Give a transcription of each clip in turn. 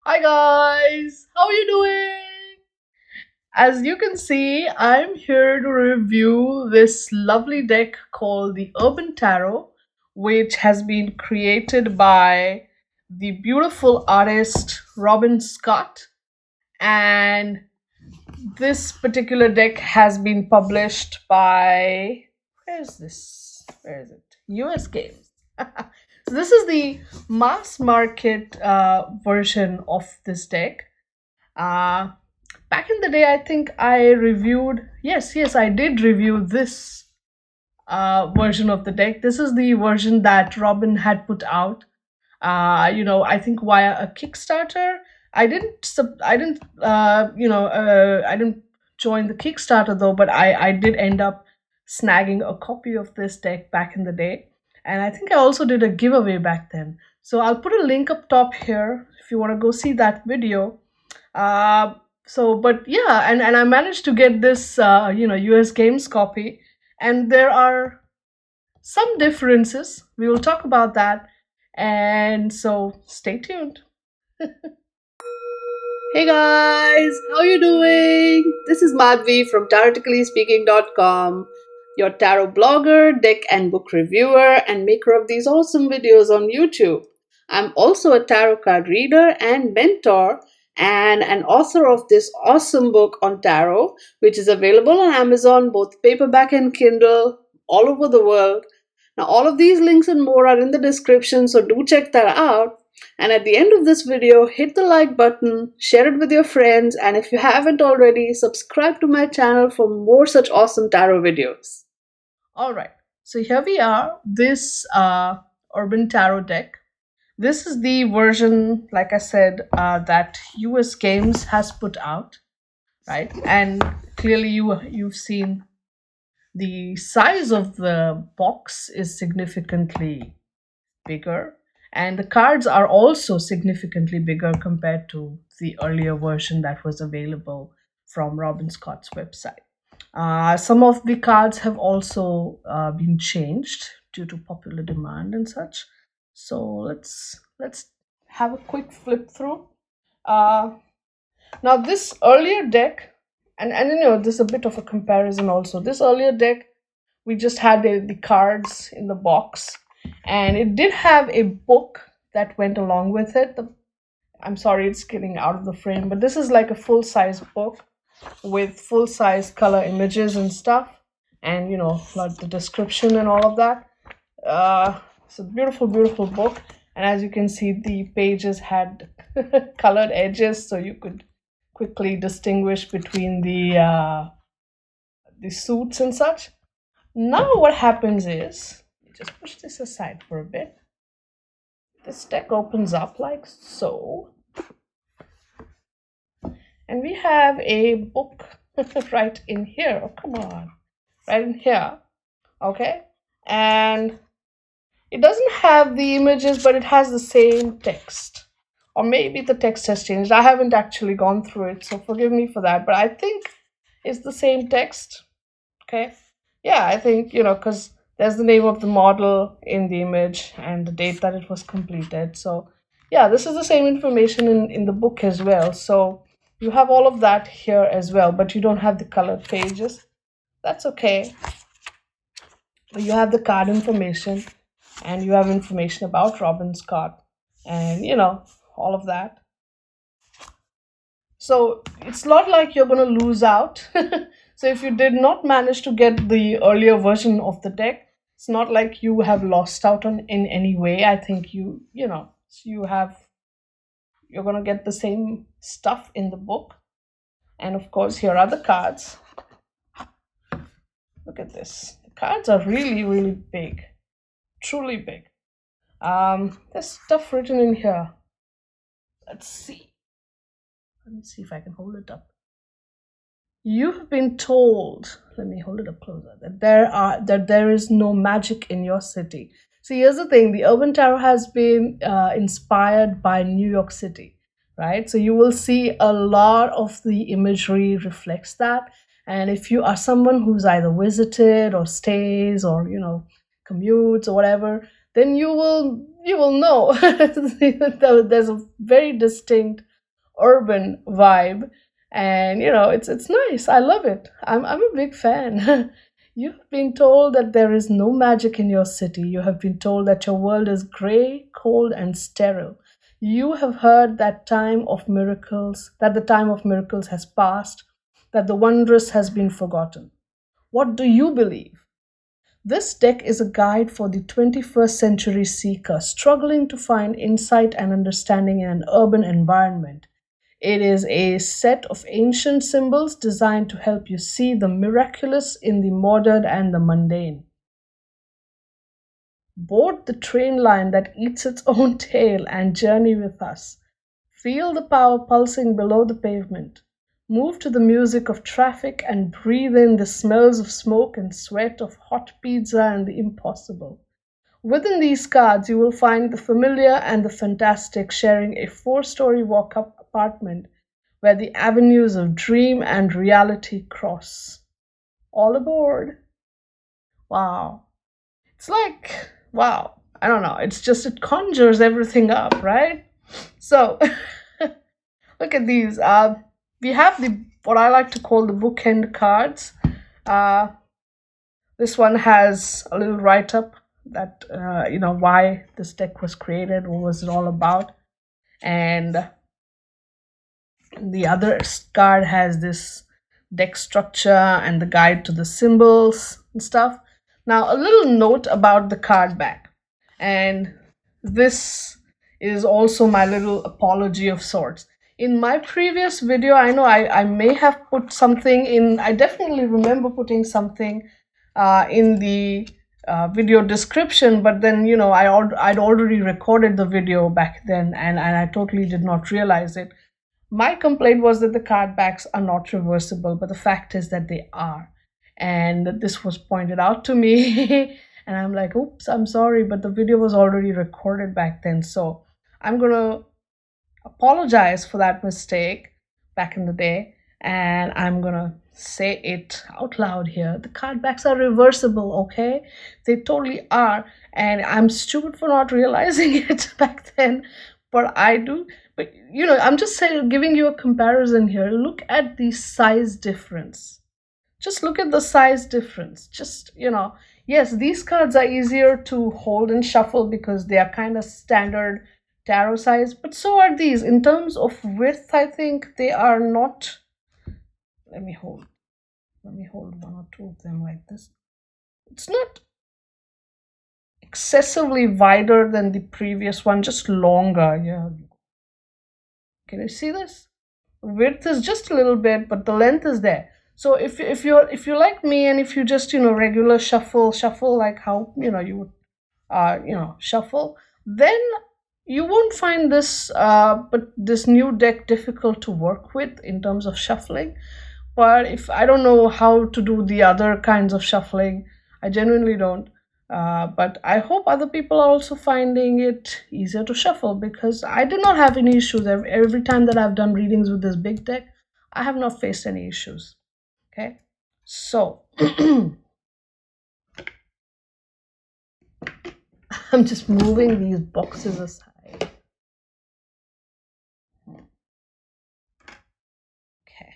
Hi guys, how are you doing? As you can see, I'm here to review this lovely deck called the Urban Tarot, which has been created by the beautiful artist Robin Scott. And this particular deck has been published by, where is this? Where is it? US Games. So this is the mass market version of this deck. Uh, Back in the day, I think I reviewed. Yes, I did review this version of the deck. This is the version that Robin had put out. I think via a Kickstarter. I didn't join the Kickstarter though, but I did end up snagging a copy of this deck back in the day, and I think I also did a giveaway back then. So I'll put a link up top here if you want to go see that video. uh, but yeah, and I managed to get this US Games copy, and there are some differences. We will talk about that, and so stay tuned. Hey guys, how you doing? This is Madhvi from TaroticallySpeaking.com, your tarot blogger, deck and book reviewer, and maker of these awesome videos on YouTube. I'm also a tarot card reader and mentor, and an author of this awesome book on tarot, which is available on Amazon, both paperback and Kindle, all over the world. Now, all of these links and more are in the description, so do check that out. And at the end of this video, hit the like button, share it with your friends, and if you haven't already, subscribe to my channel for more such awesome tarot videos. Alright, so here we are, this Urban Tarot deck. This is the version, like I said, that US Games has put out, right? And clearly you've seen the size of the box is significantly bigger, and the cards are also significantly bigger compared to the earlier version that was available from Robin Scott's website. Some of the cards have also been changed due to popular demand and such. So let's have a quick flip through. Uh, Now this earlier deck, and there's a bit of a comparison also. This earlier deck, we just had the cards in the box, and it did have a book that went along with it. I'm sorry, it's getting out of the frame, but this is like a full size book with full size color images and stuff, and like the description and all of that. It's a beautiful, beautiful book, and as you can see, the pages had colored edges, so you could quickly distinguish between the suits and such. Now what happens is, just push this aside for a bit. This deck opens up like so, and we have a book right in here. Oh, come on, right in here. Okay, and it doesn't have the images, but it has the same text. Or maybe the text has changed. I haven't actually gone through it, so forgive me for that. But I think it's the same text. Okay. Yeah, I think, because there's the name of the model in the image and the date that it was completed. So, yeah, this is the same information in the book as well. So, you have all of that here as well, but you don't have the colored pages. That's okay. But you have the card information, and you have information about Robin Scott, and all of that. So it's not like you're going to lose out. So if you did not manage to get the earlier version of the deck, it's not like you have lost out on in any way. I think you're going to get the same stuff in the book. And of course, here are the cards. Look at this. The cards are really, really big, truly big. There's stuff written in here. Let's see. Let me see if I can hold it up. You've been told, let me hold it up closer, that there is no magic in your city. See, here's the thing, the Urban Tarot has been inspired by New York City, right? So you will see a lot of the imagery reflects that. And if you are someone who's either visited or stays or commutes or whatever, then you will know there's a very distinct urban vibe. And it's nice. I love it. I'm a big fan. You've been told that there is no magic in your city. You have been told that your world is gray, cold, and sterile. You have heard that the time of miracles has passed, that the wondrous has been forgotten. What do you believe? This deck is a guide for the 21st century seeker struggling to find insight and understanding in an urban environment. It is a set of ancient symbols designed to help you see the miraculous in the modern and the mundane. Board the train line that eats its own tail and journey with us. Feel the power pulsing below the pavement. Move to the music of traffic and breathe in the smells of smoke and sweat, of hot pizza and the impossible. Within these cards, you will find the familiar and the fantastic sharing a four-story walk up apartment where the avenues of dream and reality cross. All aboard! Wow. It's like, wow, I don't know. It conjures everything up, right? So, look at these. We have what I like to call the bookend cards. Uh, this one has a little write up that, why this deck was created, what was it all about. And the other card has this deck structure and the guide to the symbols and stuff. Now, a little note about the card back. And this is also my little apology of sorts. In my previous video, I know I may have put something in, I definitely remember putting something in the video description, but then, I'd already recorded the video back then and I totally did not realize it. My complaint was that the card backs are not reversible, but the fact is that they are. And this was pointed out to me. And I'm like, oops, I'm sorry, but the video was already recorded back then. So I'm going to apologize for that mistake back in the day. And I'm going to say it out loud here. The card backs are reversible, okay? They totally are. And I'm stupid for not realizing it back then, but I do. But, I'm just saying, giving you a comparison here. Look at the size difference. Just look at the size difference. Yes, these cards are easier to hold and shuffle because they are kind of standard tarot size, but so are these. In terms of width, I think they are not. Let me hold one or two of them like this. It's not excessively wider than the previous one, just longer. Yeah. Can you see this? Width is just a little bit, but the length is there. So if you're like me and if you just regular shuffle like how you would shuffle, then you won't find this new deck difficult to work with in terms of shuffling. But if I don't know how to do the other kinds of shuffling, I genuinely don't. But I hope other people are also finding it easier to shuffle because I did not have any issues. Every time that I've done readings with this big deck, I have not faced any issues. Okay, so I'm just moving these boxes aside. Okay.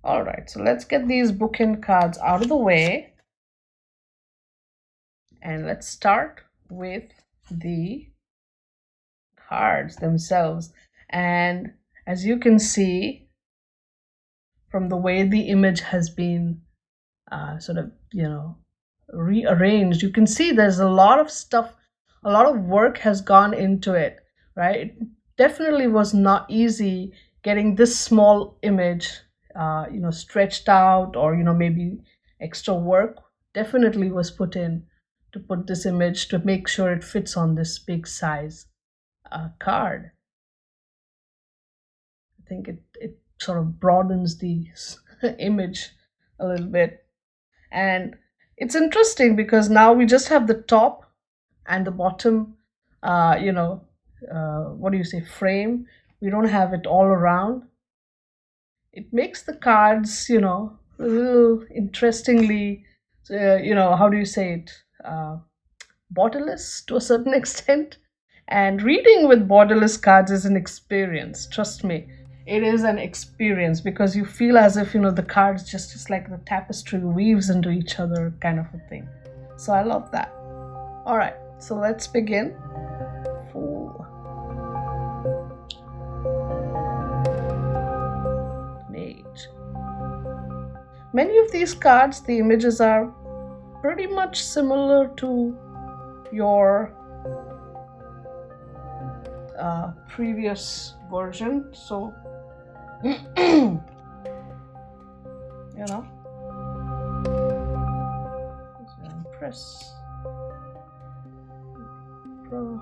All right, so let's get these bookend cards out of the way. And let's start with the cards themselves. And as you can see from the way the image has been rearranged, you can see there's a lot of stuff, a lot of work has gone into it, right? It definitely was not easy getting this small image, stretched out, or, maybe extra work definitely was put in to put this image to make sure it fits on this big size card. I think it sort of broadens the image a little bit. And it's interesting because now we just have the top and the bottom, frame. We don't have it all around. It makes the cards, a little interestingly, how do you say it? Borderless to a certain extent. And reading with borderless cards is an experience. Trust me, it is an experience because you feel as if, the cards just like the tapestry weaves into each other kind of a thing. So I love that. All right, so let's begin. Fool. Mage. Many of these cards, the images are pretty much similar to your previous version, so press Pro.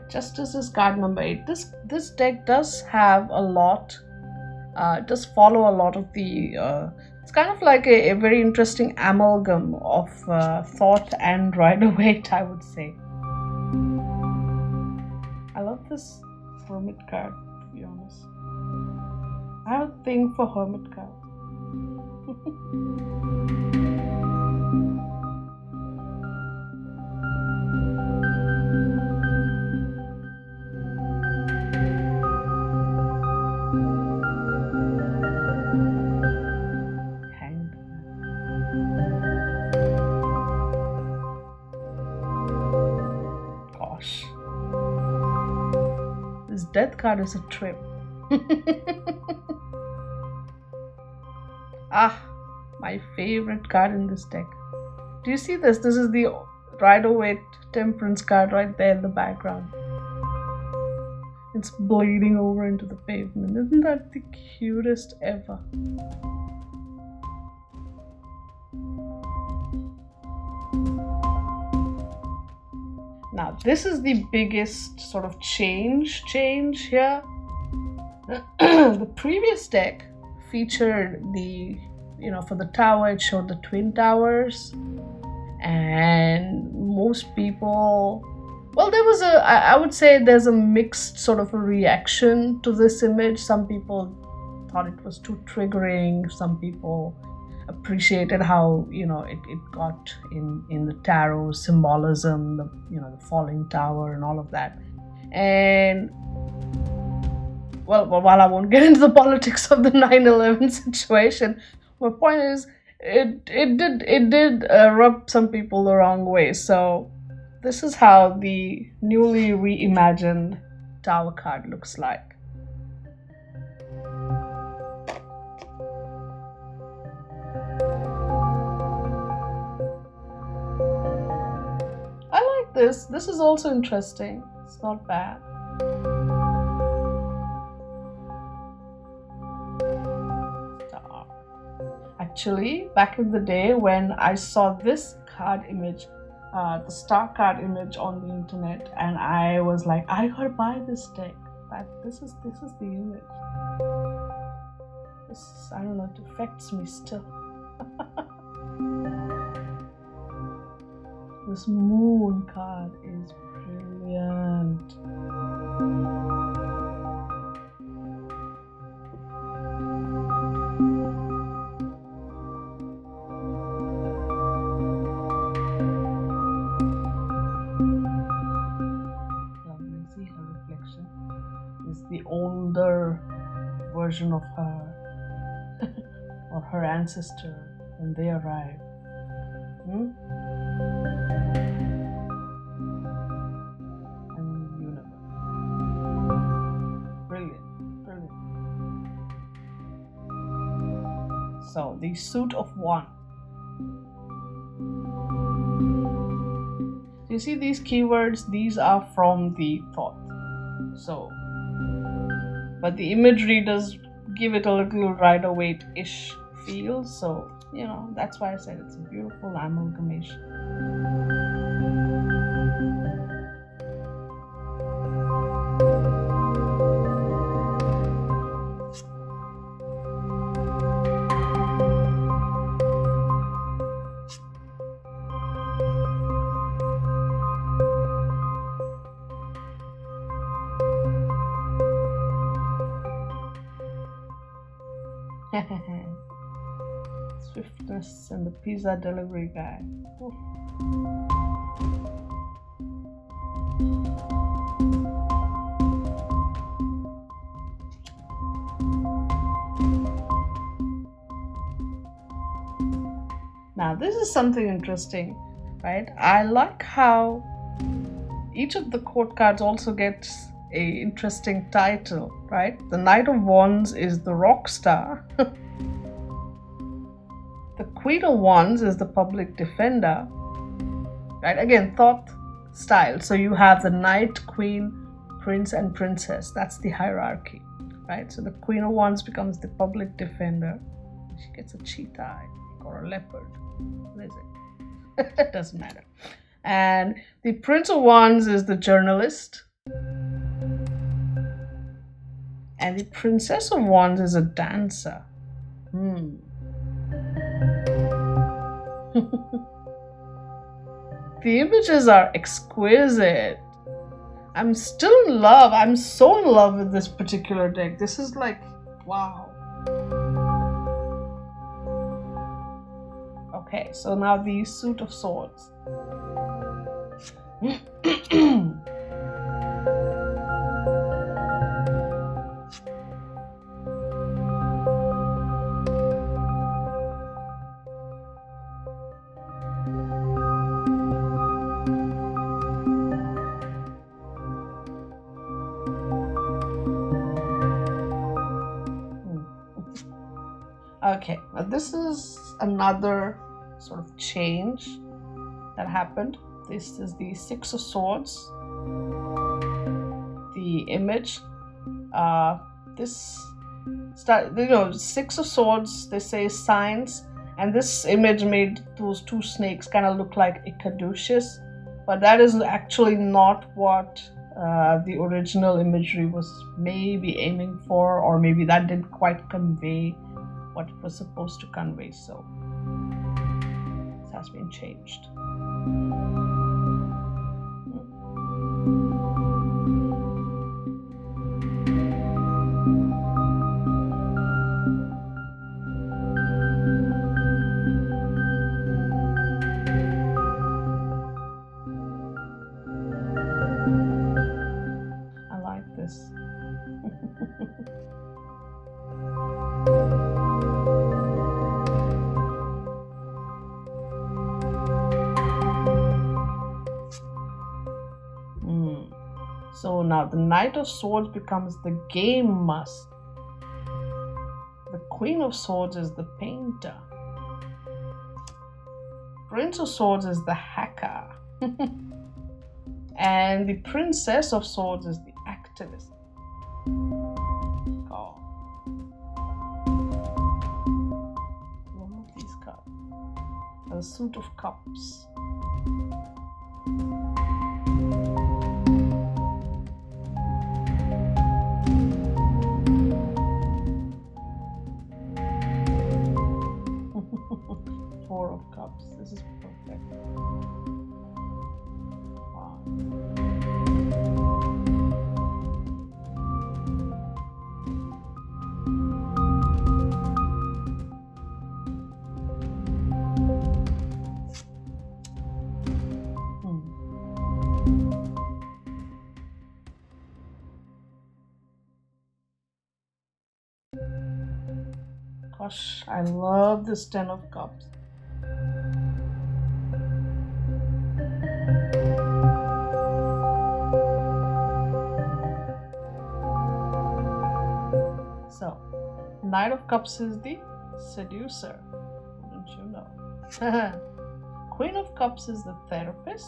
Justice is card number 8. This deck does have a lot. Does follow a lot of the. It's kind of like a very interesting amalgam of thought and Rider-Waite, I would say. I love this Hermit card, to be honest. I have a thing for Hermit cards. This death card is a trip. My favorite card in this deck. Do you see this? This is the Rider-Waite Temperance card right there in the background. It's bleeding over into the pavement. Isn't that the cutest ever? Now, this is the biggest sort of change here. The previous deck featured the, for the tower, it showed the twin towers. And most people, well, there was I would say there's a mixed sort of a reaction to this image. Some people thought it was too triggering. Some people appreciated how it got in the tarot symbolism, the falling tower and all of that. And well, while I won't get into the politics of the 9/11 situation, my point is it did rub some people the wrong way. So this is how the newly reimagined tower card looks like. This is also interesting. It's not bad. Star. Actually, back in the day when I saw this card image, the star card image on the internet, and I was like, I gotta buy this deck. This is the image. This, I don't know, it affects me still. This moon card is brilliant. Lovely, see her reflection. It's the older version of her or her ancestor when they arrived. So the suit of one. You see these keywords? These are from the thought. So, but the imagery does give it a little Rider-Waite-ish feel. So, that's why I said it's a beautiful amalgamation. Swiftness and the pizza delivery guy. Oof. Now, this is something interesting, right? I like how each of the court cards also gets a interesting title, right? The Knight of Wands is the rock star. The Queen of Wands is the public defender, right? Again, thought style. So you have the Knight, Queen, Prince, and Princess. That's the hierarchy, right? So the Queen of Wands becomes the public defender. She gets a cheetah or a leopard. What is it? It doesn't matter. And the Prince of Wands is the journalist. And the Princess of Wands is a dancer. The images are exquisite. I'm still in love. I'm so in love with this particular deck. This is like, wow. Okay, so now the Suit of Swords. Okay, now this is another sort of change that happened. This is the Six of Swords. The image. Six of Swords, they say signs, and this image made those two snakes kind of look like a caduceus, but that is actually not what the original imagery was maybe aiming for, or maybe that didn't quite convey what it was supposed to convey. So this has been changed. I like this. So now the Knight of Swords becomes the game master. The Queen of Swords is the painter. Prince of Swords is the hacker. And the Princess of Swords is the activist. Oh. One of these cards. The Suit of Cups. Four of Cups. This is perfect. Wow. Gosh, I love this Ten of Cups. So, Knight of Cups is the seducer. Don't you know? Queen of Cups is the therapist.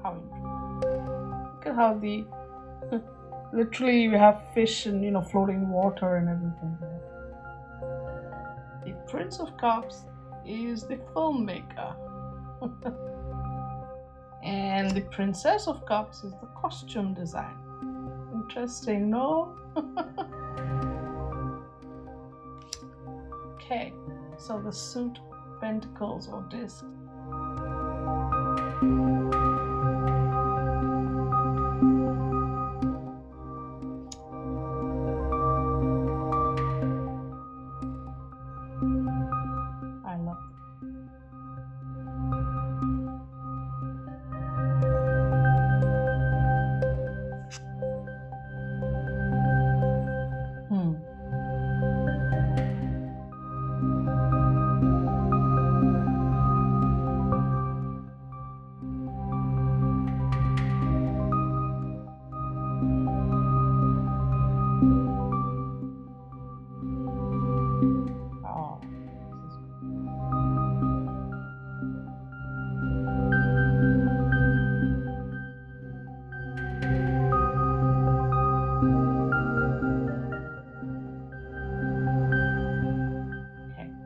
How interesting. Look at how the literally you have fish and floating water and everything there. The Prince of Cups is the filmmaker. And the Princess of Cups is the costume design. Interesting, no? Okay, so the suit of pentacles or discs.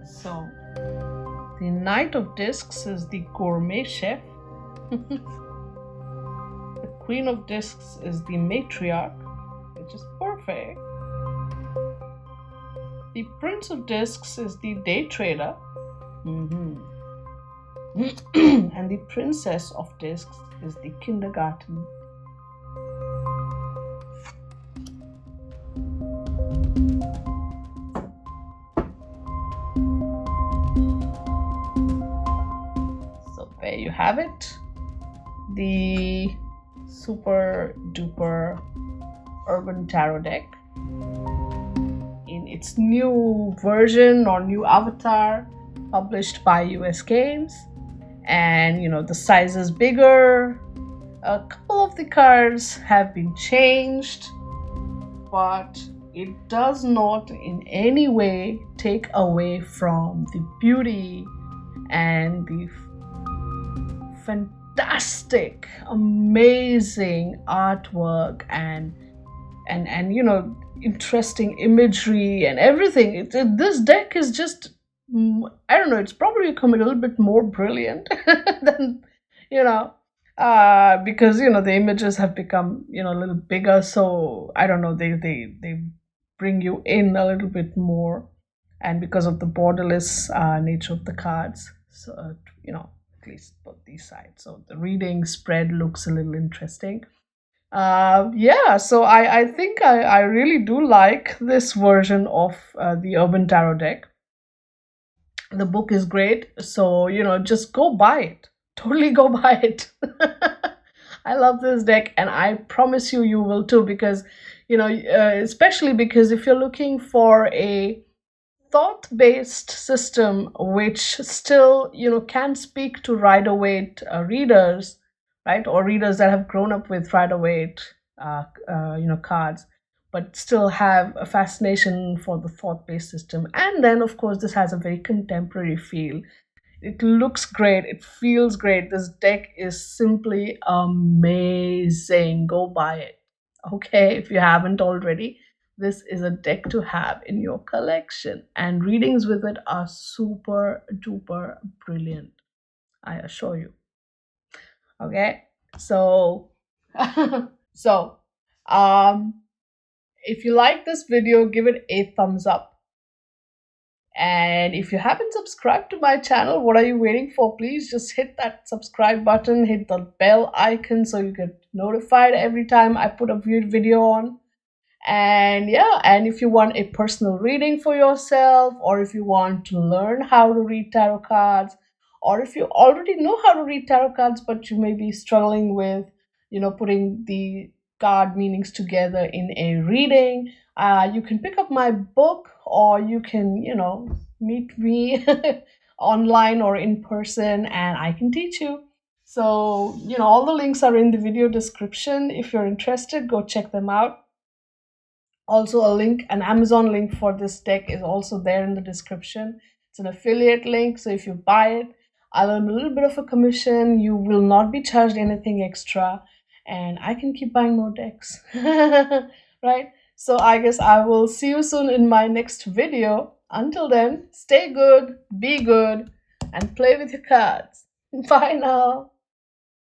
So, the Knight of Discs is the gourmet chef. The Queen of Discs is the matriarch, which is perfect. The Prince of Discs is the day trader. And the Princess of Discs is the kindergarten. So there you have it. The super duper urban tarot deck in its new version or new avatar, published by US Games. And the size is bigger. A couple of the cards have been changed, but it does not in any way take away from the beauty and the fantastic, amazing artwork and interesting imagery and everything. This deck is just, I don't know, it's probably become a little bit more brilliant than, because, the images have become, a little bigger. So I don't know, they bring you in a little bit more. And because of the borderless nature of the cards, so, at least both these sides. So the reading spread looks a little interesting. Yeah, so I think I really do like this version of the Urban Tarot deck. The book is great, so just go buy it. Totally go buy it. I love this deck, and I promise you will too, because especially because if you're looking for a thought-based system which still can speak to Rider-Waite readers, right, or readers that have grown up with Rider-Waite cards, but still have a fascination for the thought-based system. And then of course this has a very contemporary feel. It looks great, it feels great. This deck is simply amazing. Go buy it, okay, if you haven't already. This is a deck to have in your collection, and readings with it are super duper brilliant, I assure you. Okay, so so if you like this video, give it a thumbs up. And if you haven't subscribed to my channel, what are you waiting for? Please just hit that subscribe button, hit the bell icon so you get notified every time I put a video on. And yeah, and if you want a personal reading for yourself, or if you want to learn how to read tarot cards, or if you already know how to read tarot cards but you may be struggling with putting the card meanings together in a reading, you can pick up my book, or you can meet me online or in person, and I can teach you. So all the links are in the video description. If you're interested, go check them out. Also, an Amazon link for this deck is also there in the description. It's an affiliate link, so if you buy it, I'll earn a little bit of a commission. You will not be charged anything extra, and I can keep buying more decks. Right? So I guess I will see you soon in my next video. Until then, stay good, be good, and play with your cards. Bye now.